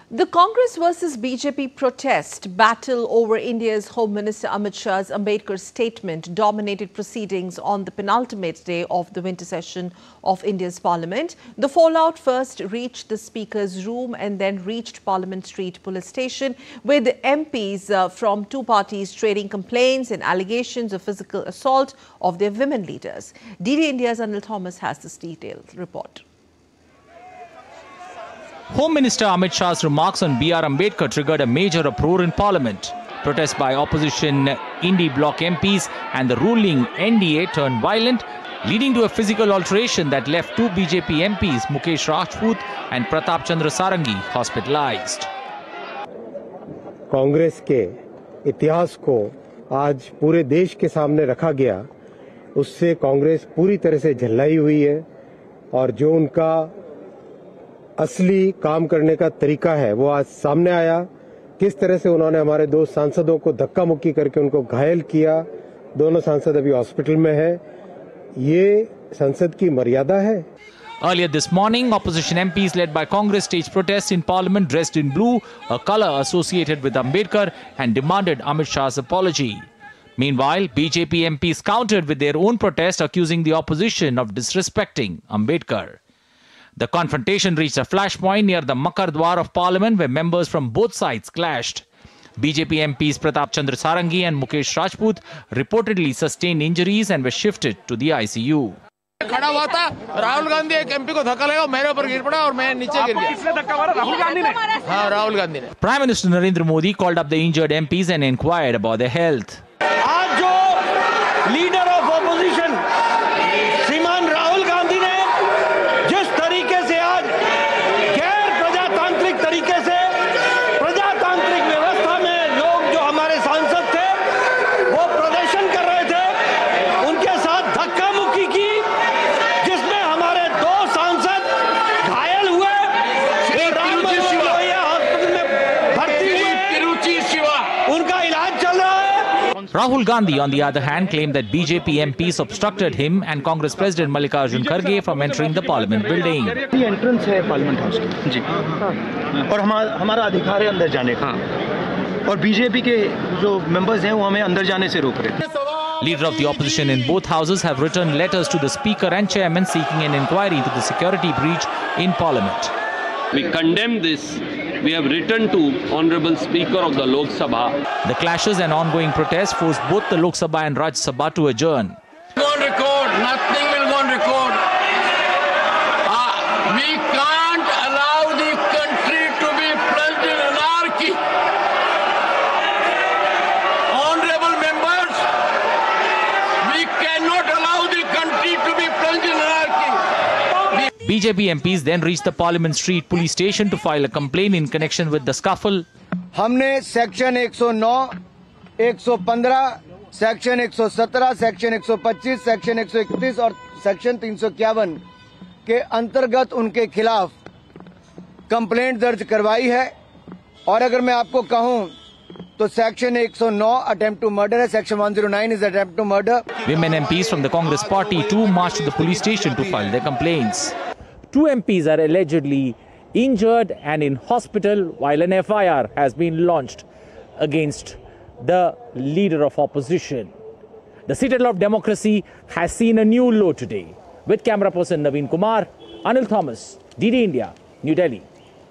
The Congress versus BJP protest battle over India's Home Minister Amit Shah's Ambedkar statement dominated proceedings on the penultimate day of the winter session of India's Parliament. The fallout first reached the Speaker's room and then reached Parliament Street Police Station, with MPs from two parties trading complaints and allegations of physical assault of their women leaders. DD India's Anil Thomas has this detailed report. Home Minister Amit Shah's remarks on B.R. Ambedkar triggered a major uproar in Parliament. Protests by opposition Indy bloc MPs and the ruling NDA turned violent, leading to a physical alteration that left two BJP MPs, Mukesh Rajput and Pratap Chandra Sarangi, hospitalized. Congress के इतिहास को आज पूरे देश के सामने रखा गया, उससे कांग्रेस पूरी तरह से झल्लाई हुई है और जो उनका असली काम करने का तरीका है वो आज सामने आया। किस तरह से उन्होंने हमारे दो सांसदों को धक्का मुक्की करके उनको घायल किया। दोनों सांसद अभी हॉस्पिटल में हैं। ये संसद की मर्यादा है। Earlier this morning, opposition MPs led by Congress staged protests in Parliament dressed in blue, a colour associated with Ambedkar, and demanded Amit Shah's apology. Meanwhile, BJP MPs countered with their own protest, accusing the opposition of disrespecting Ambedkar. The confrontation reached a flashpoint near the Makar Dwar of Parliament, where members from both sides clashed. BJP MPs Pratap Chandra Sarangi and Mukesh Rajput reportedly sustained injuries and were shifted to the ICU. खड़ा हुआ था, राहुल गांधी एक MP को धक्का लगा, मेरे ऊपर गिर पड़ा और मैं नीचे गिर गया। किसने धक्का मारा? राहुल गांधी ने? हाँ, राहुल गांधी ने। Prime Minister Narendra Modi called up the injured MPs and inquired about their health. आज जो लीडर ऑफ ऑपोजिशन श्रीमान राहुल गांधी ने जिस तरीके से आज गैर प्रजातांत्रिक तरीके से प्रजातांत्रिक व्यवस्था में लोग जो हमारे सांसद थे वो प्रदर्शन कर रहे थे, उनके साथ धक्का मुक्की की, जिसमें हमारे दो सांसद घायल हुए, हॉस्पिटल में भर्ती हुए, उनका इलाज चल रहा है। Rahul Gandhi, on the other hand, claimed that BJP MPs obstructed him and Congress President Mallikarjun Kharge from entering the Parliament building. ये एंट्रेंस है पार्लियामेंट हाउस की जी, और हमारा अधिकार है अंदर जाने का, और बीजेपी के जो मेंबर्स हैं वो हमें अंदर जाने से रोक रहे हैं। Leader of the opposition in both houses have written letters to the Speaker and Chairman seeking an inquiry into the security breach in Parliament. We condemn this. We have written to Honorable Speaker of the Lok Sabha. The clashes and ongoing protests forced both the Lok Sabha and Rajya Sabha to adjourn. Go on record. Nothing will go on record. We can't allow the country to be plunged in anarchy. Honorable members, we cannot allow the country to be plunged in anarchy. BJP MPs then reached the Parliament Street Police Station to file a complaint in connection with the scuffle. हमने section 109, 115, section 117, section 125, section 131 और section 351 के अंतर्गत उनके खिलाफ complaint दर्ज करवाई है। और अगर मैं आपको कहूं तो सेक्शन 109 अटेम्प्ट टू मर्डर है, section 109 is attempt to murder. Women MPs from the Congress party too marched to the police station to file their complaints. Two MPs are allegedly injured and in hospital, while an FIR has been launched against the leader of opposition. The citadel of democracy has seen a new low today. With camera person Naveen Kumar, Anil Thomas, DD India, New Delhi.